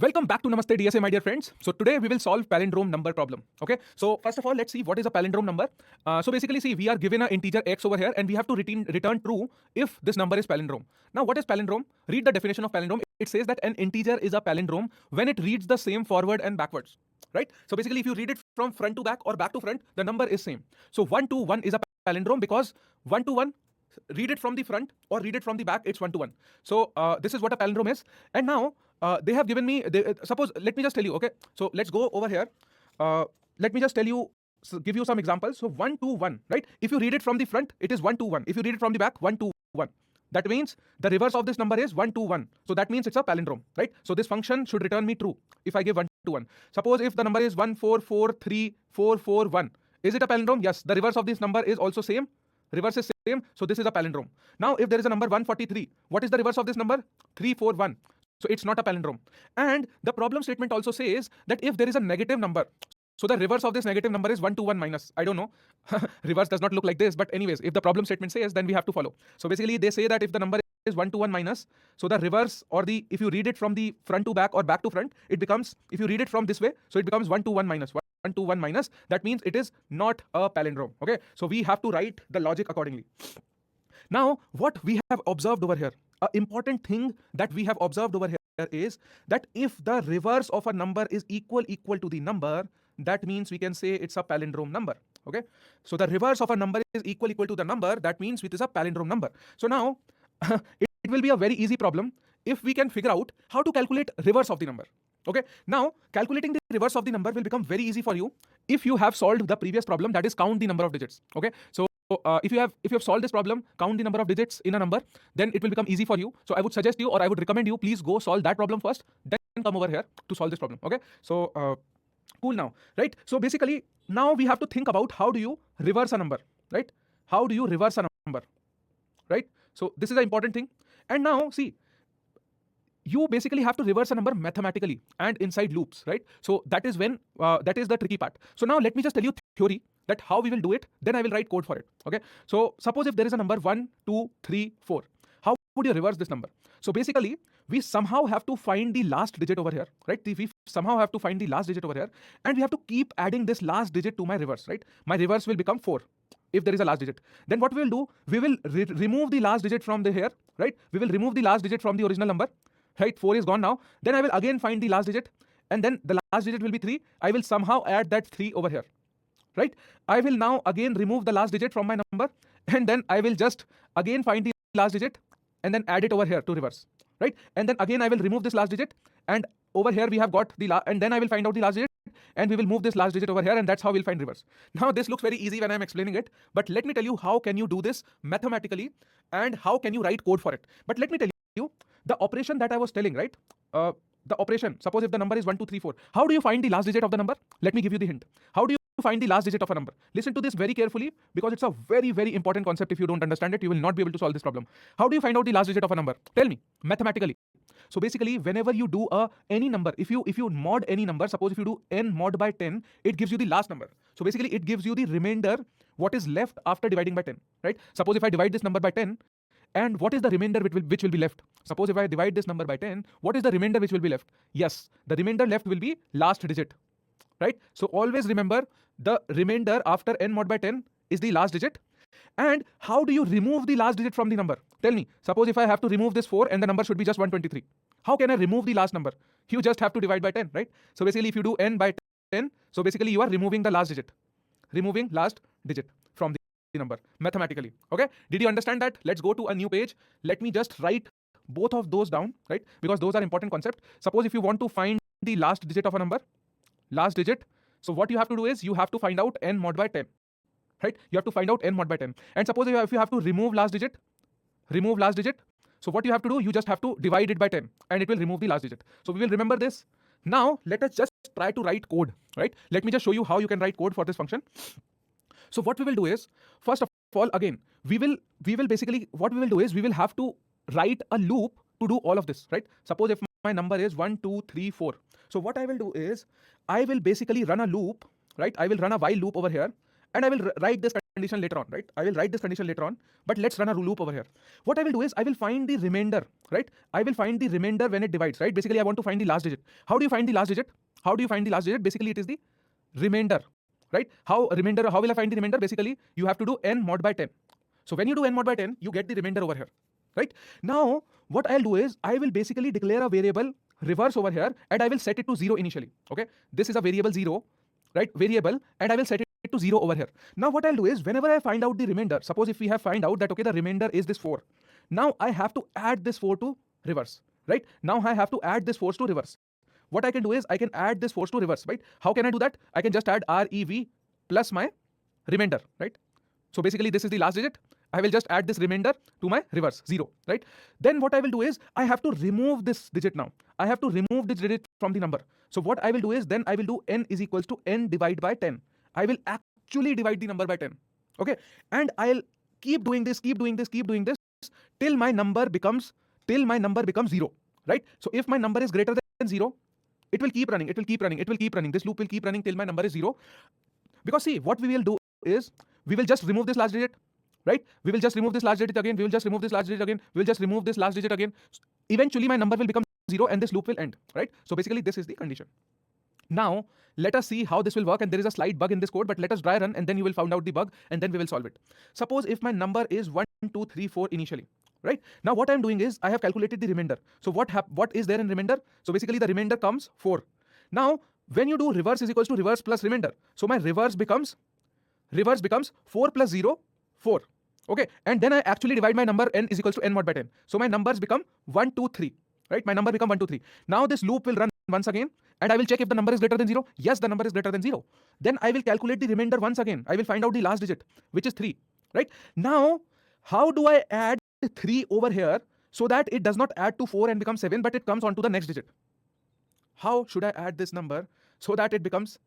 Welcome back to Namaste DSA, my dear friends. So today we will solve palindrome number problem. Okay. So first of all, let's see what is a palindrome number. So basically, see, we are given an integer x over here, and we have to return true if this number is palindrome. Now, what is palindrome? Read the definition of palindrome. It says that an integer is a palindrome when it reads the same forward and backwards. Right. So basically, if you read it from front to back or back to front, the number is same. So 1 to 1 is a palindrome because 1 to 1. Read it from the front or read it from the back, it's 1 to 1. So this is what a palindrome is. And now they have given me, suppose, let me just tell you, okay. So let's go over here. Let me just tell you, give you some examples. So 1 to 1, right? If you read it from the front, it is 1 to 1. If you read it from the back, 1 to 1. That means the reverse of this number is 1 to 1. So that means it's a palindrome, right? So this function should return me true if I give 1 to 1. Suppose if the number is 1443441, is it a palindrome? Yes. The reverse of this number is also same. Reverse is same, so this is a palindrome. Now, if there is a number 143, what is the reverse of this number? 341. So it's not a palindrome. And the problem statement also says that if there is a negative number, so the reverse of this negative number is 1 to 1 minus. I don't know. Reverse does not look like this, but anyways, if the problem statement says, then we have to follow. So basically, they say that if the number is 1 to 1 minus, so the reverse or if you read it from the front to back or back to front, it becomes, if you read it from this way, so it becomes 1 to 1 minus. 1 to 1 minus, that means it is not a palindrome. Okay, so we have to write the logic accordingly. Now, what we have observed over here, an important thing that we have observed over here is that if the reverse of a number is equal to the number, that means we can say it's a palindrome number. Okay, so the reverse of a number is equal to the number, that means it is a palindrome number. So now it will be a very easy problem if we can figure out how to calculate reverse of the number. Okay, now calculating the reverse of the number will become very easy for you if you have solved the previous problem, that is count the number of digits. Okay, so if you have solved this problem, count the number of digits in a number, then it will become easy for you. So I would suggest you, or I would recommend you, please go solve that problem first, then come over here to solve this problem. Okay, so cool now, right? So basically now we have to think about how do you reverse a number, right? How do you reverse a number, right? So this is an important thing. And now see, you basically have to reverse a number mathematically and inside loops, right? So that is when, that is the tricky part. So now let me just tell you theory that how we will do it, then I will write code for it, okay? So suppose if there is a number 1, 2, 3, 4, how would you reverse this number? So basically, we somehow have to find the last digit over here, right? We somehow have to find the last digit over here, and we have to keep adding this last digit to my reverse, right? My reverse will become 4 if there is a last digit. Then what we will do, we will remove the last digit from the here, right? We will remove the last digit from the original number, right? 4 is gone now. Then I will again find the last digit, and then the last digit will be 3. I will somehow add that 3 over here, right? I will now again remove the last digit from my number, and then I will just again find the last digit and then add it over here to reverse, right? And then again I will remove this last digit, and over here we have got the and then I will find out the last digit, and we will move this last digit over here, and that's how we'll find reverse. Now this looks very easy when I'm explaining it, but let me tell you how can you do this mathematically and how can you write code for it. But let me tell you the operation that I was telling, right? The operation, suppose if the number is 1, 2, 3, 4, how do you find the last digit of the number? Let me give you the hint. How do you find the last digit of a number? Listen to this very carefully because it's a very, very important concept. If you don't understand it, you will not be able to solve this problem. How do you find out the last digit of a number? Tell me, mathematically. So basically, whenever you do any number, if you mod any number, suppose if you do n mod by 10, it gives you the last number. So basically, it gives you the remainder, what is left after dividing by 10, right? Suppose if I divide this number by 10, and what is the remainder which will be left? Suppose if I divide this number by 10, what is the remainder which will be left? Yes, the remainder left will be last digit, right? So always remember the remainder after n mod by 10 is the last digit. And how do you remove the last digit from the number? Tell me, suppose if I have to remove this 4 and the number should be just 123. How can I remove the last number? You just have to divide by 10, right? So basically if you do n by 10, so basically you are removing the last digit. Removing last digit from the number mathematically. Okay, did you understand that? Let's go to a new page. Let me just write both of those down, right? Because those are important concepts. Suppose if you want to find the last digit of a number, last digit, so what you have to do is you have to find out n mod by 10, right? You have to find out n mod by 10. And suppose if you have to remove last digit, so what you have to do, you just have to divide it by 10 and it will remove the last digit. So we will remember this. Now let us just try to write code, right? Let me just show you how you can write code for this function. So what we will do is, first of all, again, we will basically, what we will do is we will have to write a loop to do all of this, right? Suppose if my number is 1, 2, 3, 4. So what I will do is I will basically run a loop, right? I will run a while loop over here, and I will write this condition later on, right? I will write this condition later on, but let's run a loop over here. What I will do is I will find the remainder, right? I will find the remainder when it divides, right? Basically, I want to find the last digit. How do you find the last digit? How do you find the last digit? Basically, it is the remainder, right? How will I find the remainder? Basically, you have to do n mod by 10. So when you do n mod by 10, you get the remainder over here, right? Now, what I'll do is I will basically declare a variable reverse over here and I will set it to 0 initially, okay? This is a variable 0, right? Variable, and I will set it to 0 over here. Now what I'll do is whenever I find out the remainder, suppose if we have find out that, okay, the remainder is this 4. Now I have to add this 4 to reverse, right? Now I have to add this 4 to reverse. What I can do is I can add this 4 to reverse, right? How can I do that? I can just add REV plus my remainder, right? So basically this is the last digit. I will just add this remainder to my reverse, 0, right? Then what I will do is I have to remove this digit now. I have to remove this digit from the number. So what I will do is then I will do n is equals to n divided by 10. I will actually divide the number by 10, okay? And I'll keep doing this till my number becomes 0, right? So if my number is greater than 0, it will keep running. This loop will keep running till my number is 0. Because see, what we will do is we will just remove this last digit, right? We will just remove this last digit again. We will just remove this last digit again. We will just remove this last digit again. Eventually, my number will become 0 and this loop will end, right? So basically, this is the condition. Now, let us see how this will work, and there is a slight bug in this code, but let us dry run and then you will find out the bug and then we will solve it. Suppose if my number is 1, 2, 3, 4 initially, right? Now what I'm doing is I have calculated the remainder. So what is there in remainder? So basically the remainder comes 4. Now, when you do reverse is equals to reverse plus remainder, so my reverse becomes 4 plus 0, 4. Okay, and then I actually divide my number n is equals to n mod by 10. So my numbers become 1, 2, 3, right? My number become 1, 2, 3. Now this loop will run once again and I will check if the number is greater than 0. Yes, the number is greater than 0. Then I will calculate the remainder once again. I will find out the last digit, which is 3, right? Now, how do I add 3 over here so that it does not add to 4 and become 7, but it comes onto the next digit? How should I add this number so that it becomes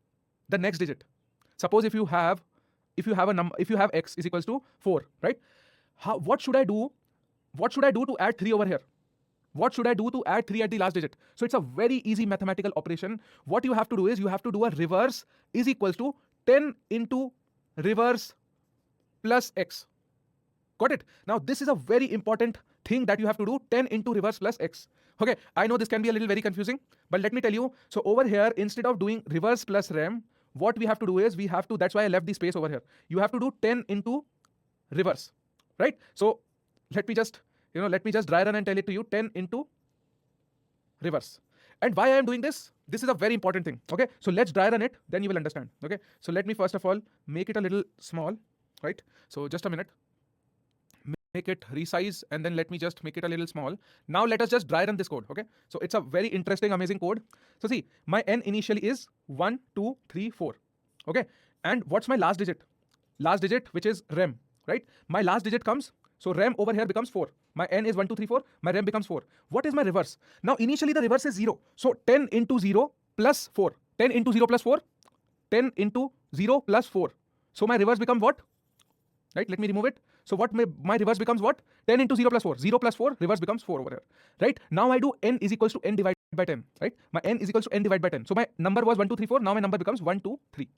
the next digit? Suppose if you have x is equals to 4, right? What should I do? What should I do to add 3 over here? What should I do to add 3 at the last digit? So it's a very easy mathematical operation. What you have to do is you have to do a reverse is equals to 10 into reverse plus x. Got it? Now this is a very important thing that you have to do, 10 into reverse plus x. Okay, I know this can be a little very confusing, but let me tell you. So over here, instead of doing reverse plus rem, what we have to do is that's why I left the space over here. You have to do 10 into reverse, right? So let me just dry run and tell it to you, 10 into reverse. And why I am doing this? This is a very important thing, okay? So let's dry run it, then you will understand, okay? So let me first of all make it a little small, right? So just a minute. Make it resize and then let me just make it a little small. Now let us just dry run this code, okay? So it's a very interesting, amazing code. So see, my n initially is 1, 2, 3, 4, okay? And what's my last digit? Last digit, which is rem, right? My last digit comes, so rem over here becomes 4. My n is 1, 2, 3, 4. My rem becomes 4. What is my reverse? Now initially the reverse is 0. So 10 into 0 plus 4. 10 into 0 plus 4. 10 into 0 plus 4. So my reverse becomes what? Right? Let me remove it. So what my reverse becomes what? 10 into 0 plus 4. 0 plus 4, reverse becomes 4 over here. Right? Now I do n is equals to n divided by 10. Right? My n is equals to n divided by 10. So my number was 1, 2, 3, 4. Now my number becomes 1, 2, 3.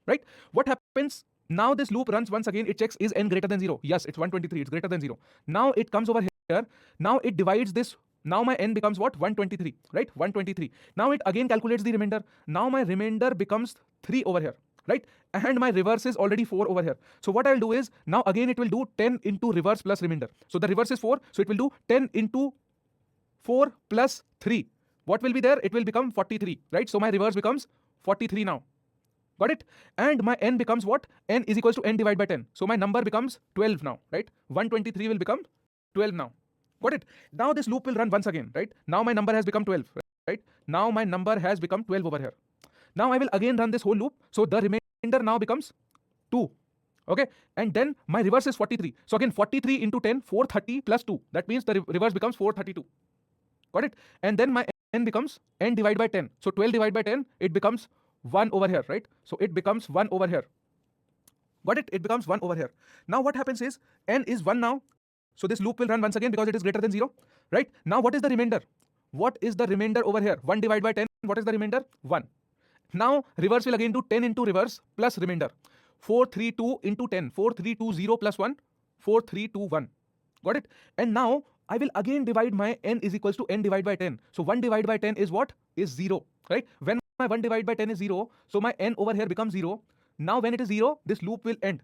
Right? What happens? Now this loop runs once again. It checks is n greater than 0. Yes, it's 123. It's greater than 0. Now it comes over here. Now it divides this. Now my n becomes what? 123. Right? 123. Now it again calculates the remainder. Now my remainder becomes 3 over here. Right? And my reverse is already 4 over here. So what I'll do is, now again it will do 10 into reverse plus remainder. So the reverse is 4. So it will do 10 into 4 plus 3. What will be there? It will become 43. Right? So my reverse becomes 43 now. Got it? And my n becomes what? N is equals to n divided by 10. So my number becomes 12 now. Right? 123 will become 12 now. Got it? Now this loop will run once again. Right? Now my number has become 12. Right? Now my number has become 12 over here. Now I will again run this whole loop. So the remainder now becomes 2. Okay. And then my reverse is 43. So again 43 into 10, 430 plus 2. That means the reverse becomes 432. Got it? And then my n becomes n divided by 10. So 12 divided by 10, it becomes 1 over here, right? So it becomes 1 over here. Got it? It becomes 1 over here. Now what happens is n is 1 now. So this loop will run once again because it is greater than 0. Right? Now what is the remainder? What is the remainder over here? 1 divided by 10. What is the remainder? 1. Now reverse will again do 10 into reverse plus remainder. 432 into 10. 4320 plus 1, 4321. Got it? And now I will again divide my n is equals to n divided by 10. So 1 divided by 10 is what? Is 0. Right? When my 1 divided by 10 is 0, so my n over here becomes 0. Now when it is 0, this loop will end.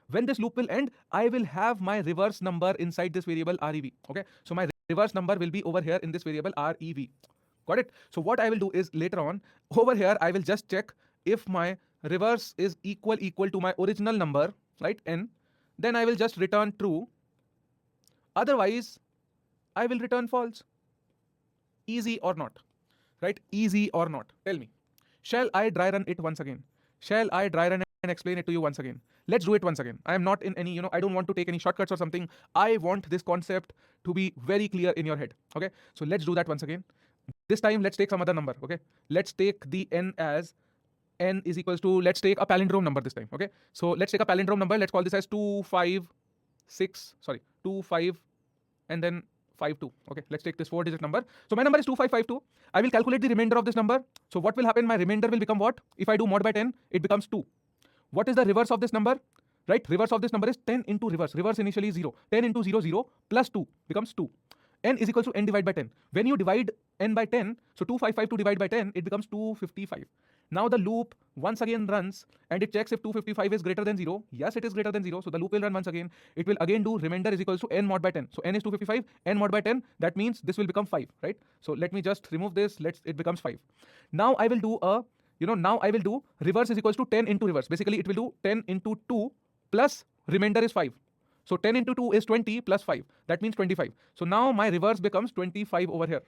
When this loop will end, I will have my reverse number inside this variable rev. Okay? So my reverse number will be over here in this variable rev. Got it? So what I will do is later on, over here, I will just check if my reverse is equal to my original number, right, n, then I will just return true. Otherwise, I will return false. Easy or not? Right? Easy or not? Tell me. Shall I dry run it once again? Shall I dry run and explain it to you once again? Let's do it once again. I am not in any, I don't want to take any shortcuts or something. I want this concept to be very clear in your head. Okay? So let's do that once again. This time, let's take some other number. Okay? Let's take the n as n is equals to, let's take a palindrome number this time. Okay? So let's take a palindrome number. Let's call this as 25 and then 52. Okay, let's take this 4-digit number. So my number is 2552. I will calculate the remainder of this number. So what will happen? My remainder will become what? If I do mod by 10, it becomes 2. What is the reverse of this number? Right, reverse of this number is 10 into reverse. Reverse initially is 0. 10 into 0, 0 plus 2 becomes 2. N is equal to n divided by 10. When you divide n by 10, so 2552 divided by 10, it becomes 255. Now the loop once again runs and it checks if 255 is greater than 0. Yes, it is greater than 0. So the loop will run once again. It will again do remainder is equals to n mod by 10. So n is 255, n mod by 10. That means this will become 5, right? So let me just remove this. It becomes 5. Now I will do reverse is equals to 10 into reverse. Basically, it will do 10 into 2 plus remainder is 5. So 10 into 2 is 20 plus 5. That means 25. So now my reverse becomes 25 over here.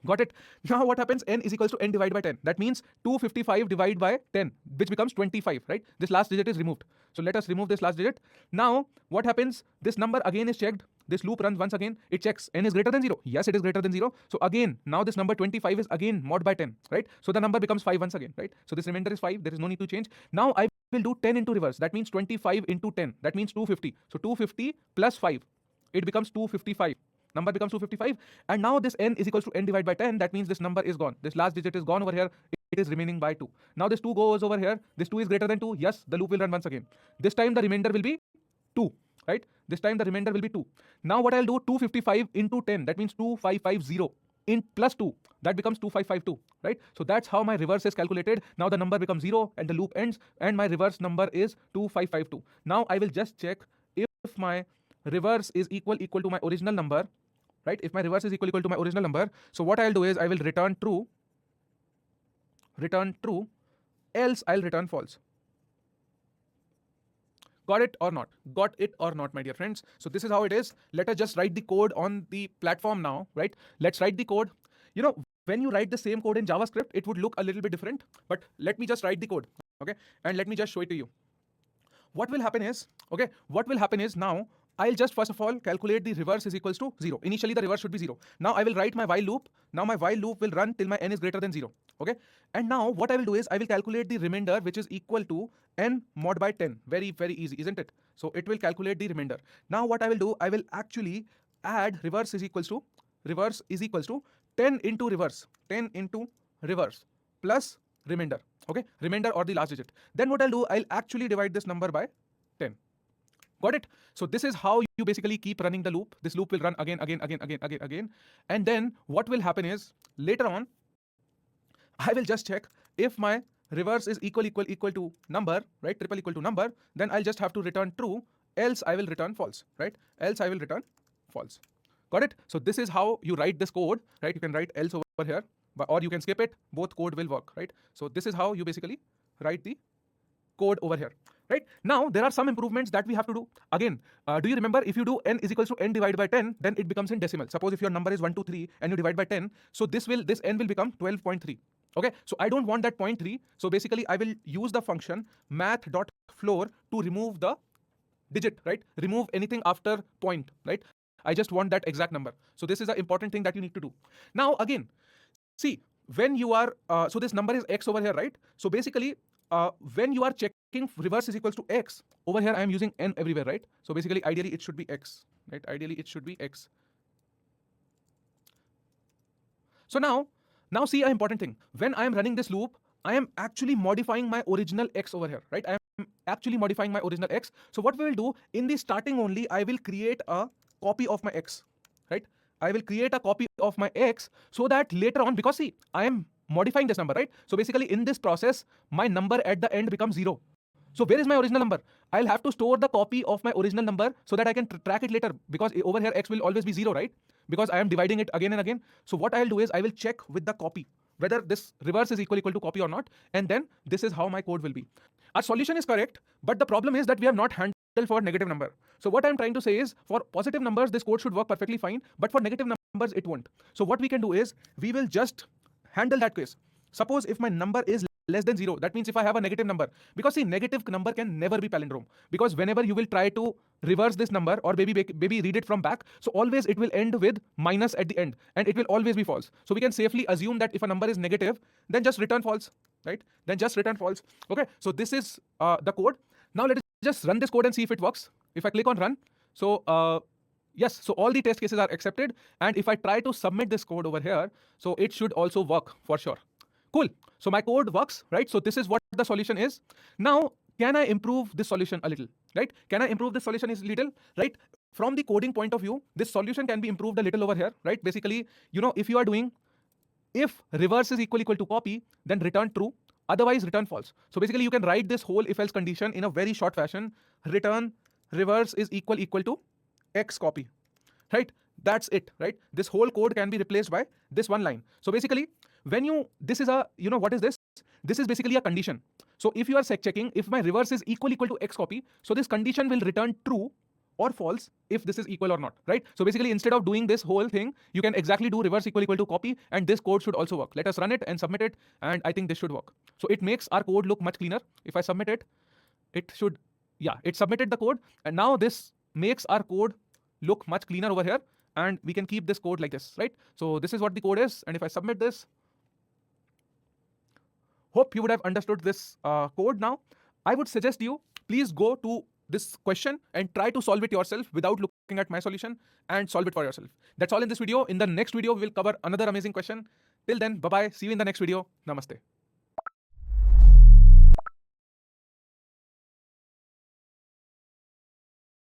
Got it? Now what happens? N is equals to n divided by 10. That means 255 divided by 10, which becomes 25, right? This last digit is removed. So let us remove this last digit. Now what happens? This number again is checked. This loop runs once again. It checks n is greater than 0. Yes, it is greater than 0. So again, now this number 25 is again mod by 10, right? So the number becomes 5 once again, right? So this remainder is 5. There is no need to change. Now I will do 10 into reverse. That means 25 into 10. That means 250. So 250 plus 5. It becomes 255. Number becomes 255. And now this n is equals to n divided by 10. That means this number is gone. This last digit is gone over here. It is remaining by 2. Now this 2 goes over here. This 2 is greater than 2. Yes, the loop will run once again. This time the remainder will be 2. Right? This time the remainder will be 2. Now what I'll do, 255 into 10. That means 2550. In plus 2. That becomes 2552. Right? So that's how my reverse is calculated. Now the number becomes 0 and the loop ends. And my reverse number is 2552. Now I will just check if my reverse is equal to my original number. Right? If my reverse is equal to my original number, so what I'll do is I will return true, else I'll return false. Got it or not? Got it or not, my dear friends? So this is how it is. Let us just write the code on the platform now, right? Let's write the code. When you write the same code in JavaScript, it would look a little bit different, but let me just write the code, okay? And let me just show it to you. What will happen is now, I'll just first of all calculate the reverse is equals to 0. Initially, the reverse should be 0. Now I will write my while loop. Now my while loop will run till my n is greater than 0. Okay. And now what I will do is I will calculate the remainder, which is equal to n mod by 10. Very, very easy, isn't it? So it will calculate the remainder. Now what I will do, I will actually add reverse is equals to 10 into reverse. 10 into reverse plus remainder. Okay. Remainder or the last digit. Then what I'll do, I'll actually divide this number by 10. Got it? So this is how you basically keep running the loop. This loop will run again. And then what will happen is later on, I will just check if my reverse is equal to number, right? Triple equal to number, then I'll just have to return true, else I will return false, right? Else I will return false. Got it? So this is how you write this code, right? You can write else over here, or you can skip it. Both code will work, right? So this is how you basically write the code over here. Right? Now, there are some improvements that we have to do. Again, do you remember if you do n is equals to n divided by 10, then it becomes in decimal. Suppose if your number is 1, 2, 3 and you divide by 10, so this n will become 12.3. Okay, so I don't want that 0.3. So basically, I will use the function math.floor to remove the digit, right? Remove anything after point, right? I just want that exact number. So this is an important thing that you need to do. Now, again, see, when you are, so this number is x over here, right? So basically, when you are checking reverse is equals to x, over here I am using n everywhere, right? So basically, ideally it should be x, right? Ideally it should be x. So now see an important thing. When I am running this loop, I am actually modifying my original x over here, right? I am actually modifying my original x. So what we will do, in the starting only, I will create a copy of my x, right? I will create a copy of my x so that later on, because see, I am modifying this number, right? So basically in this process, my number at the end becomes 0. So where is my original number? I'll have to store the copy of my original number so that I can track it later, because over here x will always be 0, right? Because I am dividing it again and again. So what I'll do is I will check with the copy whether this reverse is equal to copy or not, and then this is how my code will be. Our solution is correct, but the problem is that we have not handled for negative number. So what I'm trying to say is, for positive numbers this code should work perfectly fine, but for negative numbers it won't. So what we can do is we will just handle that case. Suppose if my number is less than 0, that means if I have a negative number, because see, negative number can never be palindrome, because whenever you will try to reverse this number or maybe read it from back, so always it will end with minus at the end and it will always be false. So we can safely assume that if a number is negative, then just return false, right? Then just return false. Okay, so this is the code. Now let us just run this code and see if it works. If I click on run, so yes, so all the test cases are accepted, and if I try to submit this code over here, so it should also work for sure. Cool. So my code works, right? So this is what the solution is. Now, can I improve this solution a little, right? Can I improve this solution a little, right? From the coding point of view, this solution can be improved a little over here, right? Basically, if you are doing, if reverse is equal to copy, then return true, otherwise return false. So basically you can write this whole if else condition in a very short fashion. Return reverse is equal to x copy, right? That's it, right? This whole code can be replaced by this one line. So basically, when this is a, what is this? This is basically a condition. So if you are checking if my reverse is equal to x copy, so this condition will return true or false if this is equal or not, right? So basically, instead of doing this whole thing, you can exactly do reverse equal to copy, and this code should also work. Let us run it and submit it, and I think this should work. So it makes our code look much cleaner. If I submit it, it should, yeah, it submitted the code, and now this makes our code look much cleaner over here, and we can keep this code like this, right? So this is what the code is, and if I submit this, hope you would have understood this code now. I would suggest you, please go to this question and try to solve it yourself without looking at my solution, and solve it for yourself. That's all in this video. In the next video, we will cover another amazing question. Till then, bye-bye. See you in the next video. Namaste.